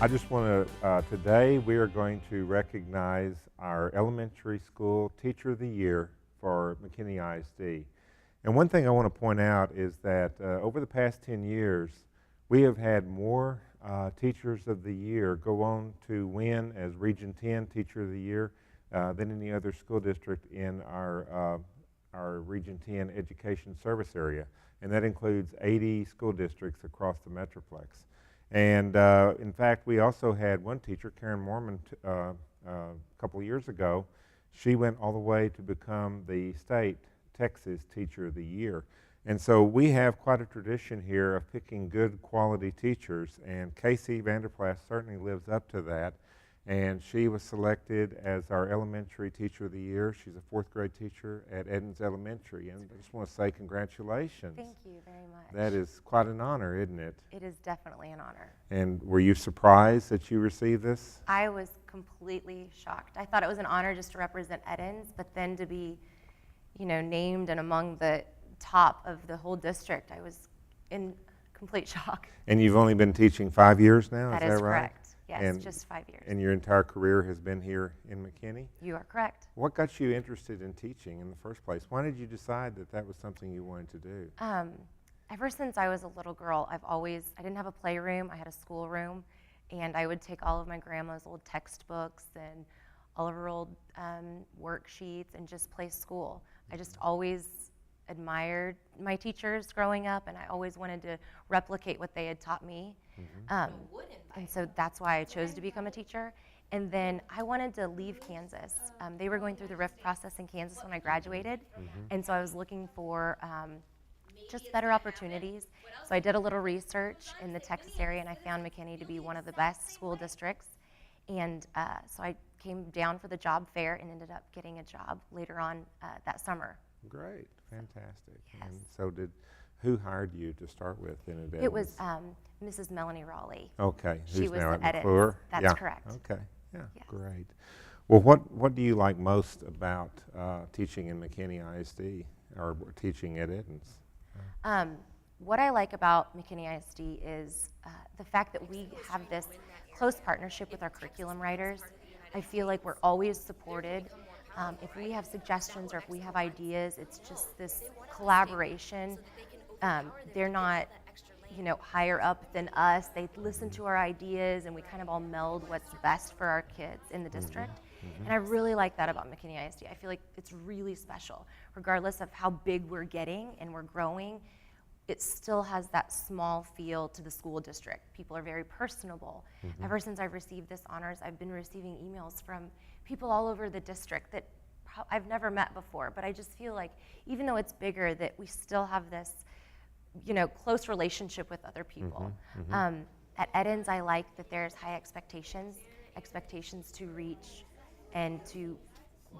I just want to, today we are going to recognize our elementary school Teacher of the Year for McKinney ISD. And one thing I want to point out is that over the past 10 years, we have had more Teachers of the Year go on to win as Region 10 Teacher of the Year than any other school district in our Region 10 education service area. And that includes 80 school districts across the Metroplex. And in fact, we also had one teacher, Karen Mormon, a couple of years ago. She went all the way to become the state Texas Teacher of the Year. And so we have quite a tradition here of picking good quality teachers, and Kacye Vanderplas certainly lives up to that. And she was selected as our elementary Teacher of the Year. She's a fourth grade teacher at Edens Elementary. And I just want to say congratulations. Thank you very much. That is quite an honor, isn't it? It is definitely an honor. And were you surprised that you received this? I was completely shocked. I thought it was an honor just to represent Edens, but then to be, named and among the top of the whole district, I was in complete shock. And you've only been teaching 5 years now, That is is that right? correct. Yes, just 5 years. And your entire career has been here in McKinney? You are correct. What got you interested in teaching in the first place? Why did you decide that that was something you wanted to do? Ever since I was a little girl, I didn't have a playroom, I had a schoolroom, and I would take all of my grandma's old textbooks and all of her old worksheets and just play school. I just always admired my teachers growing up, and I always wanted to replicate what they had taught me. And so that's why I chose to become a teacher. And then I wanted to leave Kansas. They were going through the RIF process in Kansas when I graduated, and so I was looking for just better opportunities. So I did a little research in the Texas area, and I found McKinney to be one of the best school districts. And so I came down for the job fair and ended up getting a job later on that summer. Great, fantastic. Yes. And so who hired you to start with in Edens? It was Mrs. Melanie Raleigh. Okay, She who's was now the at McClure? McClure? That's Yeah. correct. Okay, yeah, Yes. great. Well, what do you like most about teaching in McKinney ISD or teaching at Edens? What I like about McKinney ISD is the fact that we have this close partnership with our curriculum writers. I feel like we're always supported. If we have suggestions or if we have ideas, it's just this collaboration. They're not, higher up than us. They listen to our ideas, and we kind of all meld what's best for our kids in the district. And I really like that about McKinney ISD. I feel like it's really special. Regardless of how big we're getting and we're growing, it still has that small feel to the school district. People are very personable. Ever since I've received this honors, I've been receiving emails from people all over the district that I've never met before, but I just feel like even though it's bigger, that we still have this, close relationship with other people. At Edens, I like that there's high expectations to reach and to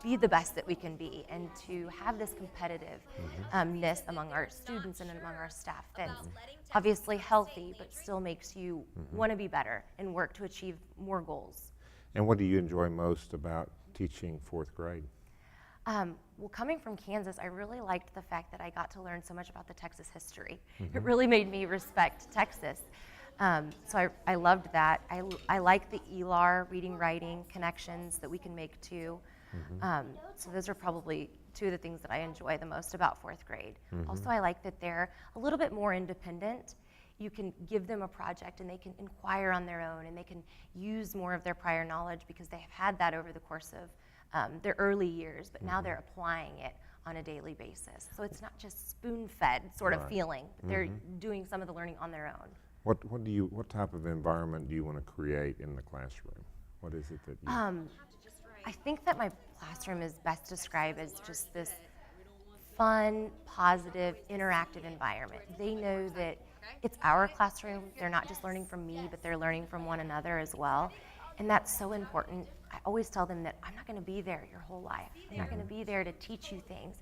be the best that we can be, and to have this competitiveness among our students and among our staff that's obviously healthy, but still makes you want to be better and work to achieve more goals. And what do you enjoy most about teaching fourth grade? Well, coming from Kansas, I really liked the fact that I got to learn so much about the Texas history. It really made me respect Texas. So I loved that. I like the ELAR, reading, writing connections that we can make too. So those are probably two of the things that I enjoy the most about fourth grade. Also, I like that they're a little bit more independent. You can give them a project and they can inquire on their own, and they can use more of their prior knowledge because they have had that over the course of their early years, but now they're applying it on a daily basis. So it's not just spoon-fed sort of feeling, but they're doing some of the learning on their own. What type of environment do you want to create in the classroom? What is it that you... I think that my classroom is best described as just this fun, positive, interactive environment. They know that it's our classroom. They're not just learning from me, but they're learning from one another as well. And that's so important. I always tell them that I'm not going to be there your whole life. I'm not going to be there to teach you things.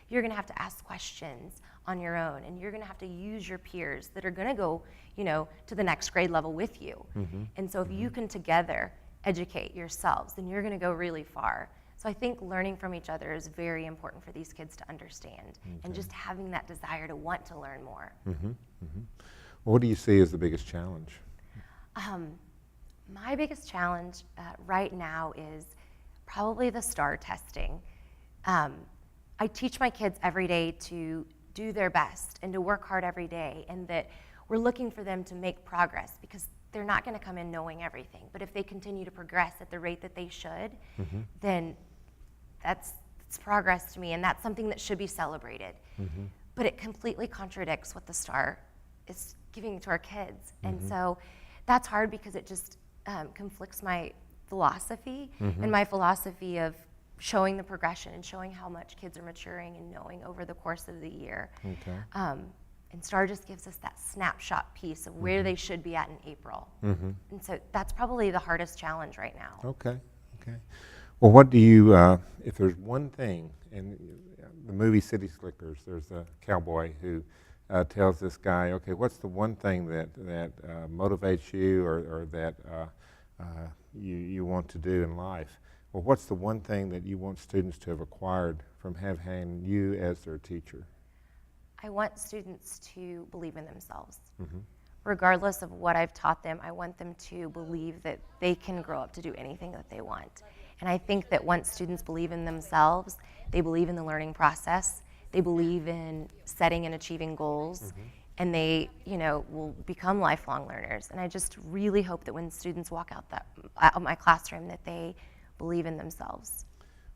You're going to have to ask questions on your own, and you're going to have to use your peers that are going to go, to the next grade level with you. And so if you can together educate yourselves, then you're going to go really far. So I think learning from each other is very important for these kids to understand, and just having that desire to want to learn more. What do you see as the biggest challenge? My biggest challenge right now is probably the STAR testing. I teach my kids every day to do their best and to work hard every day, and that we're looking for them to make progress because they're not going to come in knowing everything. But if they continue to progress at the rate that they should, then that's progress to me, and that's something that should be celebrated. But it completely contradicts what the STAR is giving to our kids. And so that's hard because it just conflicts my philosophy and my philosophy of showing the progression and showing how much kids are maturing and knowing over the course of the year. And STAR just gives us that snapshot piece of where they should be at in April. And so that's probably the hardest challenge right now. Okay. Well, what do you, if there's one thing, in the movie City Slickers, there's a cowboy who tells this guy, okay, what's the one thing that motivates you or that you want to do in life? Well, what's the one thing that you want students to have acquired from having you as their teacher? I want students to believe in themselves. Regardless of what I've taught them, I want them to believe that they can grow up to do anything that they want. And I think that once students believe in themselves, they believe in the learning process, they believe in setting and achieving goals, and they, will become lifelong learners. And I just really hope that when students walk out of my classroom, that they believe in themselves.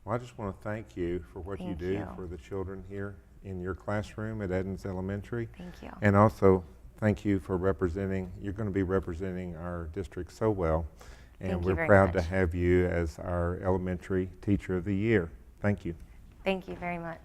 Well, I just want to thank you for what you do for the children here in your classroom at Edens Elementary. Thank you. And also, thank you for you're going to be representing our district so well. And we're proud to have you as our elementary teacher of the year. Thank you. Thank you very much.